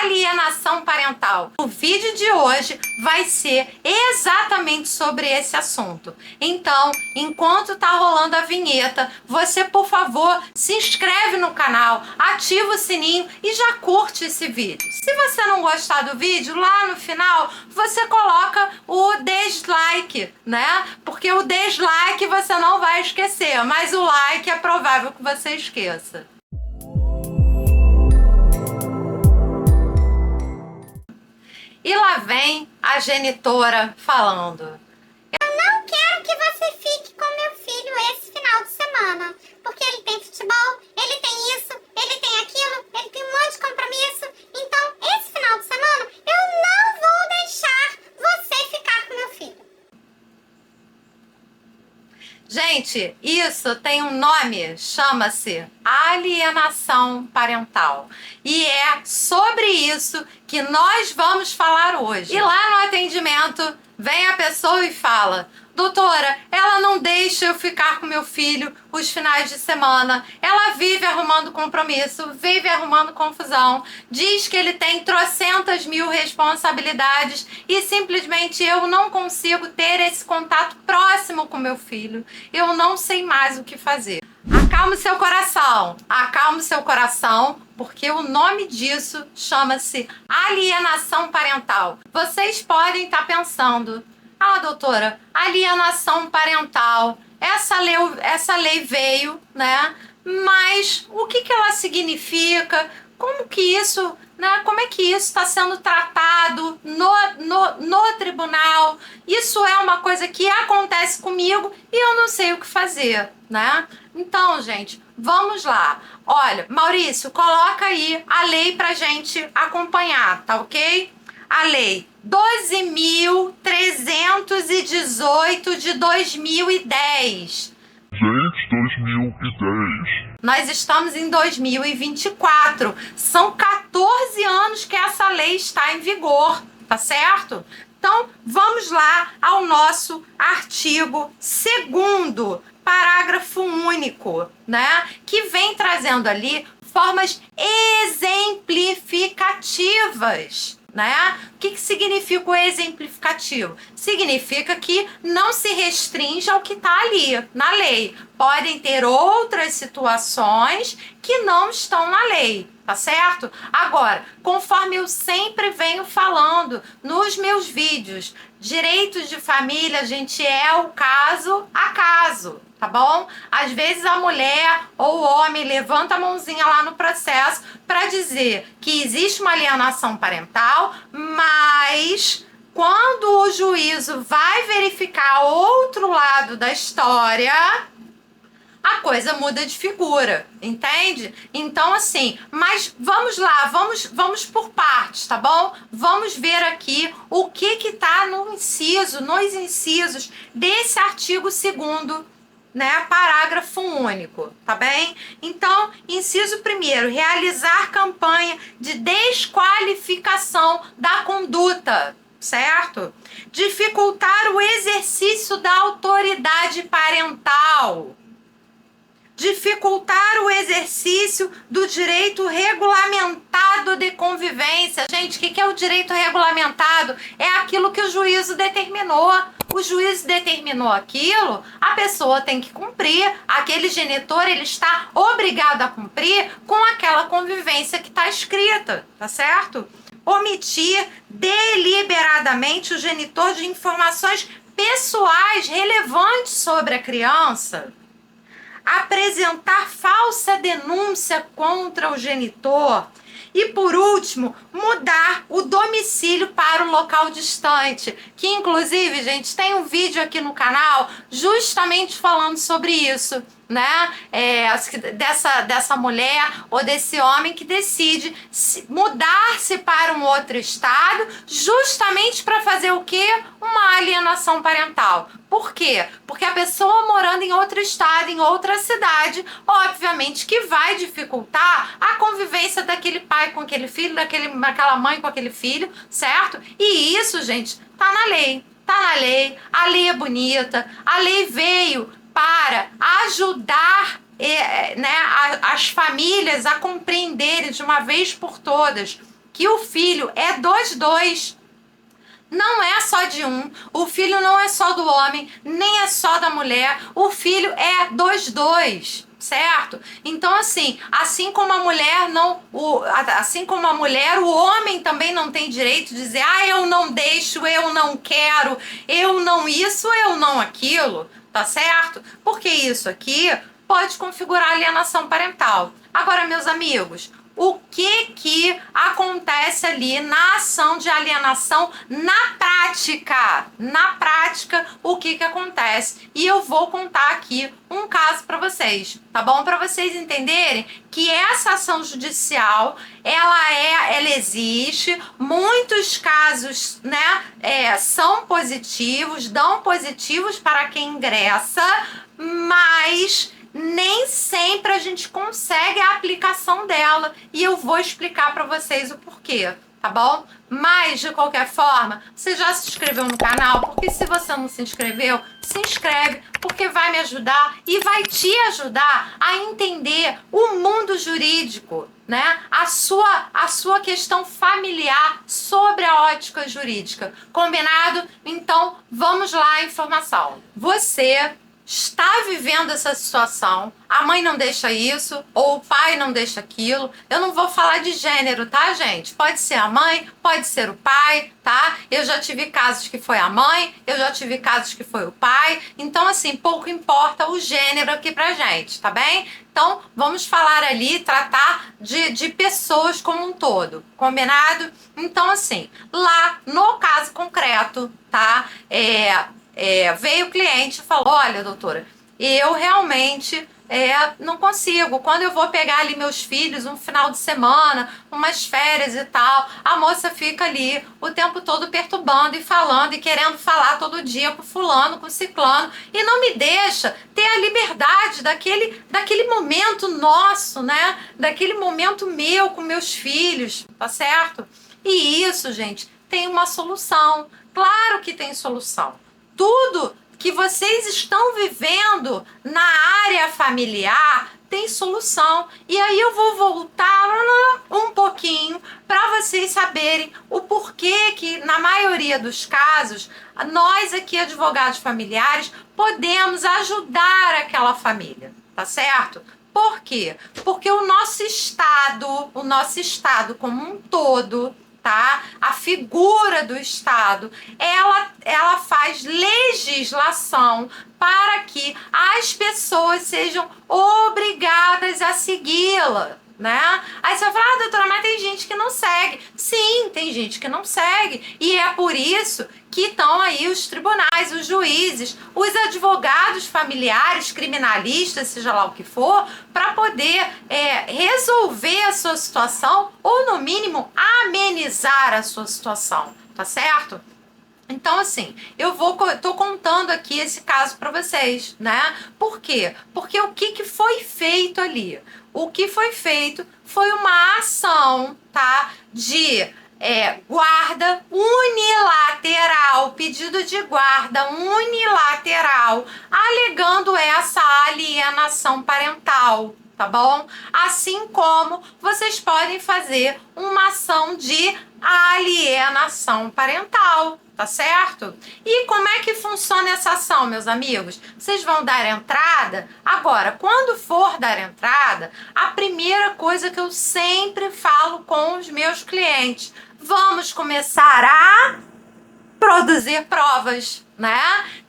alienação parental. O vídeo de hoje vai ser exatamente sobre esse assunto. Então, enquanto tá rolando a vinheta, você, por favor, se inscreve no canal, ativa o sininho e já curte esse vídeo. Se você não gostar do vídeo, lá no final, você coloca o dislike, né? Porque o dislike você não vai esquecer, mas o like é provável que você esqueça. E lá vem a genitora falando. Eu não quero que você fique com meu filho esse final de semana, porque ele tem futebol, ele tem isso, ele tem aquilo, ele tem um monte de compromisso. Então, esse final de semana, eu não vou deixar você ficar com meu filho. Gente, isso tem um nome, chama-se alienação parental. E é sobre isso que nós vamos falar hoje. E lá no atendimento, vem a pessoa e fala: doutora, ela não deixa eu ficar com meu filho os finais de semana. Ela vive arrumando compromisso, vive arrumando confusão. Diz que ele tem trocentas mil responsabilidades e simplesmente eu não consigo ter esse contato próximo com meu filho. Eu não sei mais o que fazer. Acalme seu coração, porque o nome disso chama-se alienação parental. Vocês podem estar pensando: ah, doutora, alienação parental, essa lei veio, né? Mas o que ela significa? Como que isso, né? Como é que isso está sendo tratado no tribunal? Isso é uma coisa que acontece comigo e eu não sei o que fazer, né? Então, gente, vamos lá. Olha, Maurício, coloca aí a lei pra gente acompanhar, tá ok? A lei 12.318 de 2010. Gente, 2010. Nós estamos em 2024. São 14 anos que essa lei está em vigor, tá certo? Então, vamos lá ao nosso artigo 2º, parágrafo único, né? Que vem trazendo ali formas exemplificativas, né? O que significa o exemplificativo? Significa que não se restringe ao que está ali na lei. Podem ter outras situações que não estão na lei, tá certo? Agora, conforme eu sempre venho falando nos meus vídeos, direitos de família, gente, é o caso a caso, tá bom? Às vezes a mulher ou o homem levanta a mãozinha lá no processo para dizer que existe uma alienação parental, mas quando o juízo vai verificar outro lado da história, a coisa muda de figura, entende? Então, assim, mas vamos lá, vamos por partes, tá bom? Vamos ver aqui o que tá nos incisos desse artigo 2º, né, parágrafo único, tá bem? Então, inciso 1º, realizar campanha de desqualificação da conduta, certo? Dificultar o exercício da autoridade parental. Dificultar o exercício do direito regulamentado de convivência. Gente, o que é o direito regulamentado? É aquilo que o juízo determinou. O juiz determinou aquilo, a pessoa tem que cumprir. Aquele genitor, ele está obrigado a cumprir com aquela convivência que está escrita, tá certo? Omitir deliberadamente o genitor de informações pessoais relevantes sobre a criança. Apresentar falsa denúncia contra o genitor. E, por último, mudar o domicílio para o local distante. Que, inclusive, gente, tem um vídeo aqui no canal justamente falando sobre isso, né? Dessa mulher ou desse homem que decide mudar-se para um outro estado justamente para fazer o quê? Uma alienação parental. Por quê? Porque a pessoa morando em outro estado, em outra cidade, obviamente que vai dificultar a convivência daquele pai com aquele filho, daquela mãe com aquele filho, certo? E isso, gente, tá na lei. Tá na lei, a lei é bonita, a lei veio para ajudar né, as famílias a compreenderem de uma vez por todas que o filho é dos dois. Não é só de um. O filho não é só do homem, nem é só da mulher. O filho é dos dois, certo? Então, assim como a mulher o homem também não tem direito de dizer, eu não deixo, eu não quero, eu não isso, eu não aquilo, tá certo? Porque isso aqui pode configurar alienação parental. Agora, meus amigos, o que acontece ali na ação de alienação na prática? Na prática, o que acontece? E eu vou contar aqui um caso para vocês, tá bom? Para vocês entenderem que essa ação judicial, ela existe, muitos casos, né, são positivos, dão positivos para quem ingressa, mas nem sempre a gente consegue a aplicação dela e eu vou explicar para vocês o porquê, tá bom? Mas, de qualquer forma, você já se inscreveu no canal? Porque se você não se inscreveu, se inscreve, porque vai me ajudar e vai te ajudar a entender o mundo jurídico, né? A sua questão familiar sobre a ótica jurídica. Combinado? Então, vamos lá à informação. Você está vivendo essa situação, a mãe não deixa isso, ou o pai não deixa aquilo. Eu não vou falar de gênero, tá, gente? Pode ser a mãe, pode ser o pai, tá? Eu já tive casos que foi a mãe, eu já tive casos que foi o pai. Então, pouco importa o gênero aqui pra gente, tá bem? Então, vamos falar ali, tratar de pessoas como um todo, combinado? Então, lá no caso concreto, tá? Veio o cliente e falou, olha, doutora, eu realmente não consigo. Quando eu vou pegar ali meus filhos, um final de semana, umas férias e tal, a moça fica ali o tempo todo perturbando e falando e querendo falar todo dia com fulano, com ciclano, e não me deixa ter a liberdade daquele momento nosso, né? Daquele momento meu com meus filhos, tá certo? E isso, gente, tem uma solução. Claro que tem solução. Tudo que vocês estão vivendo na área familiar tem solução. E aí eu vou voltar um pouquinho para vocês saberem o porquê que, na maioria dos casos, nós aqui, advogados familiares, podemos ajudar aquela família, tá certo? Por quê? Porque o nosso Estado como um todo, tá? A figura do Estado, ela faz legislação para que as pessoas sejam obrigadas a segui-la, né? Aí você vai falar, doutora, mas tem gente que não segue. Sim, tem gente que não segue. E é por isso que estão aí os tribunais, os juízes, os advogados familiares, criminalistas, seja lá o que for, para poder resolver a sua situação ou, no mínimo, amenizar a sua situação, tá certo? Então, eu tô contando aqui esse caso para vocês, né? Por quê? Porque o que foi feito ali? O que foi feito foi uma ação, tá? De guarda unilateral, pedido de guarda unilateral, alegando essa alienação parental, tá bom? Assim como vocês podem fazer uma ação de alienação parental, tá certo? E como é que funciona essa ação, meus amigos? Vocês vão dar entrada. Agora, quando for dar entrada, a primeira coisa que eu sempre falo com os meus clientes, vamos começar a produzir provas, né?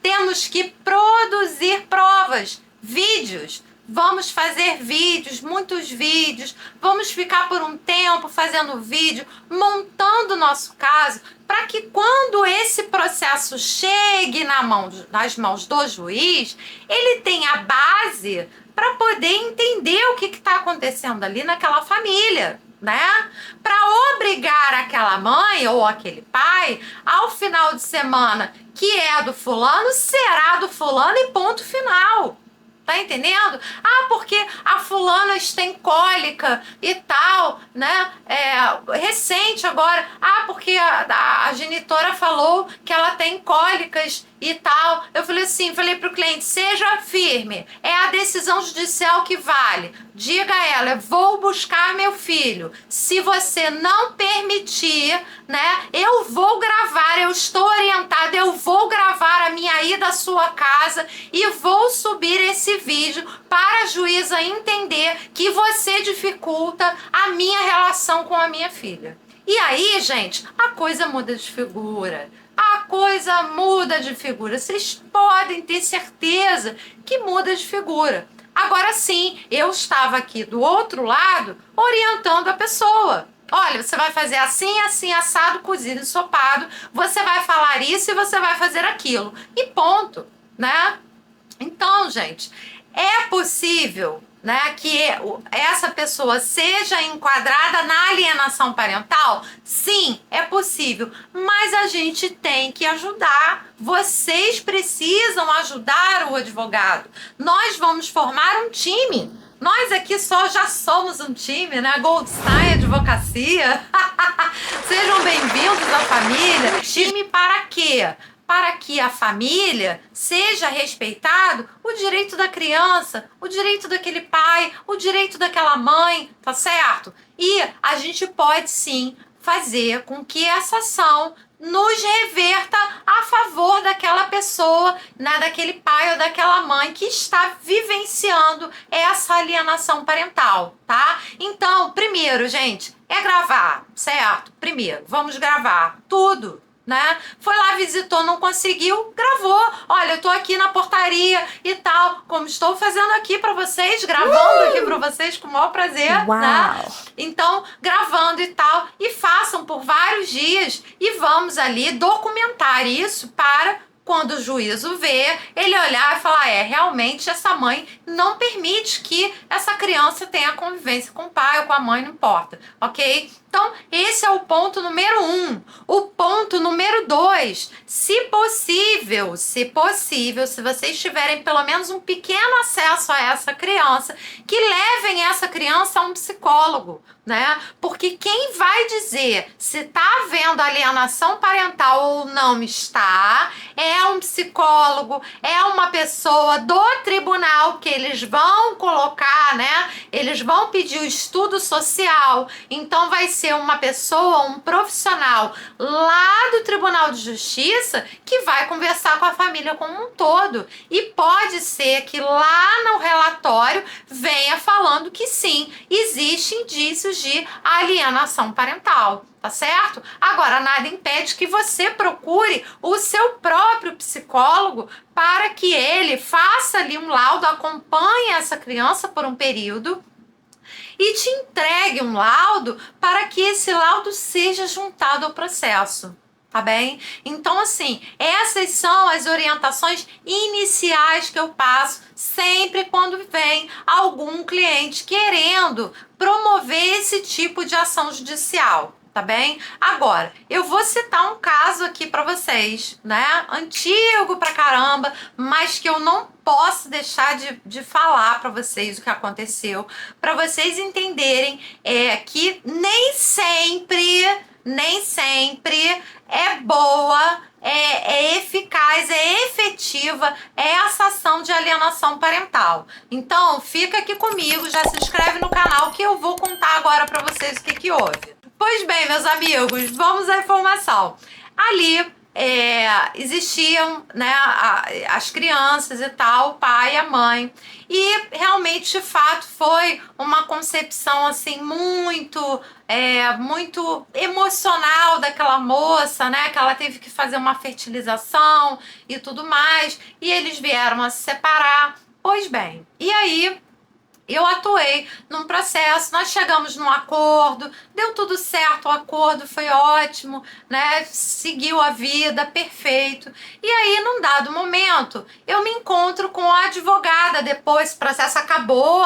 Temos que produzir provas, vídeos. Vamos fazer vídeos, muitos vídeos, vamos ficar por um tempo fazendo vídeo, montando o nosso caso, para que quando esse processo chegue nas mãos do juiz, ele tenha base para poder entender o que está acontecendo ali naquela família, né? Para obrigar aquela mãe ou aquele pai, ao final de semana que é do fulano, será do fulano e ponto final. Tá entendendo? Porque a fulana tem cólica e tal, né? Recente agora. porque a genitora falou que ela tem cólicas e tal. Eu falei assim, falei pro cliente, seja firme, é a decisão judicial que vale. Diga a ela, vou buscar meu filho. Se você não permitir, né, eu vou gravar, eu estou orientada, eu vou gravar a minha ida à sua casa e vou subir esse vídeo para a juíza entender que você dificulta a minha relação com a minha filha. E aí, gente, a coisa muda de figura. A coisa muda de figura. Vocês podem ter certeza que muda de figura. Agora sim, eu estava aqui do outro lado orientando a pessoa. Olha, você vai fazer assim, assim, assado, cozido, ensopado. Você vai falar isso e você vai fazer aquilo. E ponto, né? Então, gente, é possível, né, que essa pessoa seja enquadrada na alienação parental? Sim, é possível, mas a gente tem que ajudar. Vocês precisam ajudar o advogado. Nós vamos formar um time. Nós aqui só já somos um time, né? Goldstein Advocacia. Sejam bem-vindos à família. Time para quê? Para que a família seja respeitado o direito da criança, o direito daquele pai, o direito daquela mãe, tá certo? E a gente pode sim fazer com que essa ação nos reverta a favor daquela pessoa, né, daquele pai ou daquela mãe que está vivenciando essa alienação parental, tá? Então, primeiro, gente, é gravar, certo? Primeiro, vamos gravar tudo, né? Foi lá, visitou, não conseguiu, gravou. Olha, eu tô aqui na portaria e tal, como estou fazendo aqui pra vocês, gravando aqui pra vocês com o maior prazer, né? Então, gravando e tal, e façam por vários dias e vamos ali documentar isso para quando o juízo vê, ele olhar e falar, realmente essa mãe não permite que essa criança tenha convivência com o pai ou com a mãe, não importa, ok? Então, esse é o ponto número 1. O ponto número 2, se possível, se vocês tiverem pelo menos um pequeno acesso a essa criança, que levem essa criança a um psicólogo, né? Porque quem vai dizer se tá havendo alienação parental ou não está, é um psicólogo, é uma pessoa do tribunal que eles vão colocar, né? Eles vão pedir o estudo social, então vai ser uma pessoa, um profissional lá do Tribunal de Justiça que vai conversar com a família como um todo. E pode ser que lá no relatório venha falando que sim, existe indícios de alienação parental. Tá certo? Agora, nada impede que você procure o seu próprio psicólogo para que ele faça ali um laudo, acompanhe essa criança por um período e te entregue um laudo para que esse laudo seja juntado ao processo. Tá bem? Então, assim, essas são as orientações iniciais que eu passo sempre quando vem algum cliente querendo promover esse tipo de ação judicial. Tá bem? Agora, eu vou citar um caso aqui pra vocês, né? Antigo pra caramba, mas que eu não posso deixar de falar pra vocês o que aconteceu, pra vocês entenderem que nem sempre é boa, é eficaz, é efetiva essa ação de alienação parental. Então, fica aqui comigo, já se inscreve no canal que eu vou contar agora pra vocês o que houve. Pois bem, meus amigos, vamos à informação. Ali existiam, né, as crianças e tal, o pai e a mãe. E realmente, de fato, foi uma concepção assim muito emocional daquela moça, né? Que ela teve que fazer uma fertilização e tudo mais. E eles vieram a se separar. Pois bem, e aí eu atuei num processo, nós chegamos num acordo, deu tudo certo, o acordo foi ótimo, né? Seguiu a vida, perfeito. E aí, num dado momento, eu me encontro com a advogada depois, o processo acabou,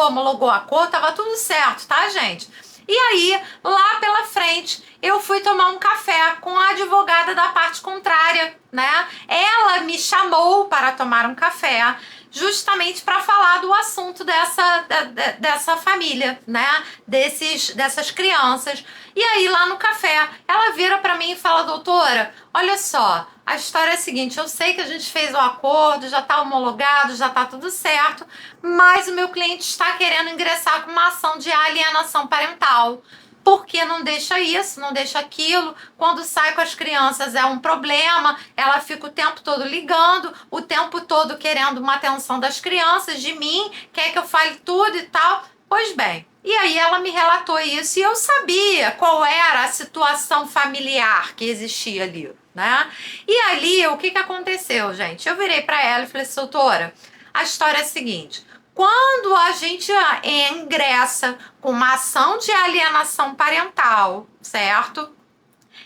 homologou o acordo, tava tudo certo, tá, gente? E aí, lá pela frente, eu fui tomar um café com a advogada da parte contrária, né? Ela me chamou para tomar um café, justamente para falar do assunto dessa família, né? Dessas crianças. E aí, lá no café, ela ela vira para mim e fala: doutora, olha só, a história é a seguinte, eu sei que a gente fez o acordo, já está homologado, já está tudo certo, mas o meu cliente está querendo ingressar com uma ação de alienação parental. Porque não deixa isso, não deixa aquilo. Quando sai com as crianças é um problema. Ela fica o tempo todo ligando, o tempo todo querendo uma atenção das crianças, de mim, quer que eu fale tudo e tal. Pois bem, e aí ela me relatou isso e eu sabia qual era a situação familiar que existia ali, né? E ali, o que aconteceu, gente? Eu virei para ela e falei: doutora, a história é a seguinte... Quando a gente ingressa com uma ação de alienação parental, certo?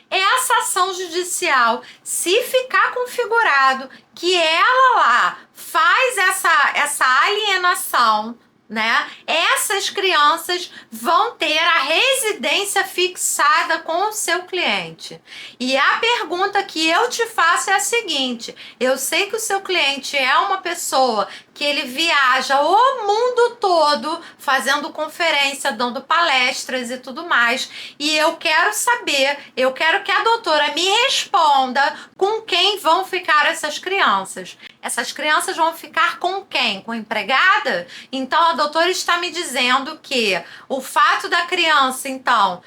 Essa ação judicial, se ficar configurado que ela lá faz essa alienação, né? Essas crianças vão ter a residência fixada com o seu cliente. E a pergunta que eu te faço é a seguinte: eu sei que o seu cliente é uma pessoa que ele viaja o mundo todo fazendo conferência, dando palestras e tudo mais. E eu quero saber, eu quero que a doutora me responda com quem vão ficar essas crianças. Essas crianças vão ficar com quem? Com a empregada? Então a doutora está me dizendo que o fato da criança, então,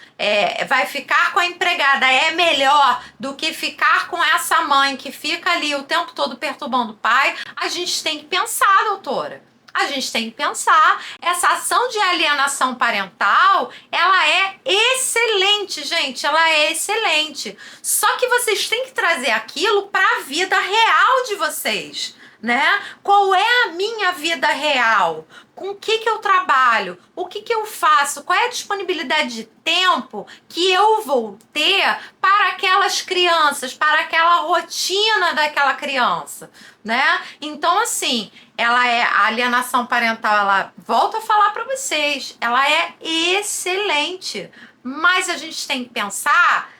vai ficar com a empregada é melhor do que ficar com essa mãe que fica ali o tempo todo perturbando o pai. A gente tem que pensar, doutora. A gente tem que pensar. Essa ação de alienação parental, ela é excelente, gente. Ela é excelente. Só que vocês têm que trazer aquilo para a vida real de vocês, né? Qual é a minha vida real? Com o que eu trabalho? O que eu faço? Qual é a disponibilidade de tempo que eu vou ter para aquelas crianças, para aquela rotina daquela criança, né? Então, assim, a alienação parental, ela, volto a falar para vocês, ela é excelente, mas a gente tem que pensar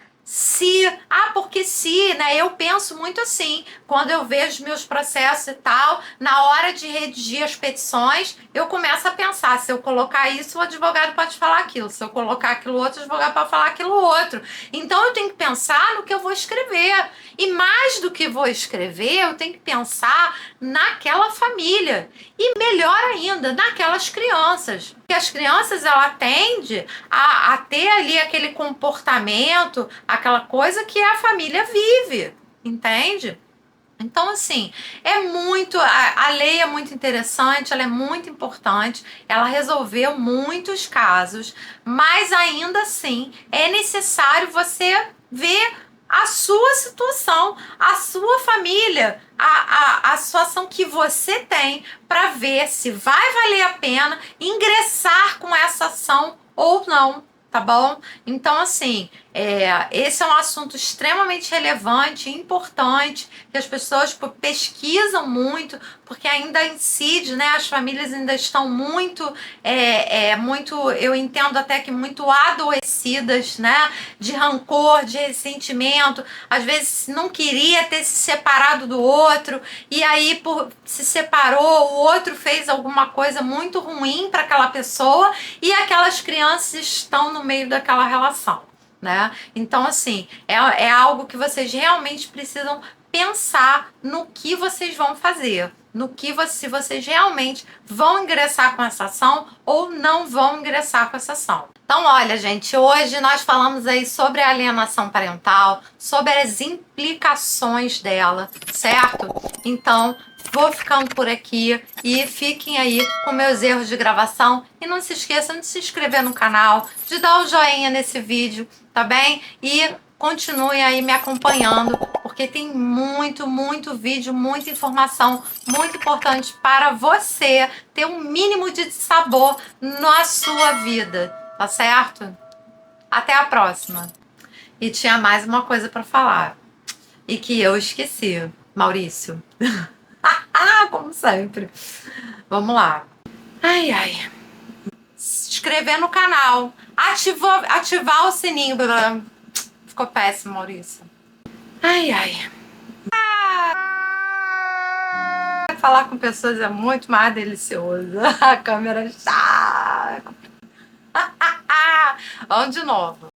porque né? Eu penso muito assim, quando eu vejo meus processos e tal, na hora de redigir as petições, eu começo a pensar: se eu colocar isso, o advogado pode falar aquilo, se eu colocar aquilo outro, o advogado pode falar aquilo outro. Então eu tenho que pensar no que eu vou escrever. E mais do que vou escrever, eu tenho que pensar naquela família. E melhor ainda, naquelas crianças. Porque as crianças, ela tende a ter ali aquele comportamento, aquela coisa que a família vive, entende? Então, assim, a lei é muito interessante, ela é muito importante, ela resolveu muitos casos, mas ainda assim é necessário você ver a sua situação, a sua família, a situação que você tem, para ver se vai valer a pena ingressar com essa ação ou não, tá bom? Então, assim, esse é um assunto extremamente relevante, importante, que as pessoas pesquisam muito, porque ainda incide, né? As famílias ainda estão muito, eu entendo até que muito adoecidas, né? De rancor, de ressentimento, às vezes não queria ter se separado do outro, e aí se separou, o outro fez alguma coisa muito ruim para aquela pessoa, e aquelas crianças estão no meio daquela relação, né? Então, assim, é algo que vocês realmente precisam pensar no que vocês vão fazer, se vocês realmente vão ingressar com essa ação ou não vão ingressar com essa ação. Então, olha, gente, hoje nós falamos aí sobre a alienação parental, sobre as implicações dela, certo? Então, vou ficando por aqui e fiquem aí com meus erros de gravação. E não se esqueçam de se inscrever no canal, de dar o joinha nesse vídeo, tá bem? E continuem aí me acompanhando, porque tem muito vídeo, muita informação, muito importante para você ter um mínimo de sabor na sua vida, tá certo? Até a próxima. E tinha mais uma coisa para falar, e que eu esqueci, Maurício. Como sempre. Vamos lá. Ai. Se inscrever no canal. Ativar o sininho. Ficou péssimo, Maurício. Ai. Falar com pessoas é muito mais delicioso. A câmera está... Vamos de novo.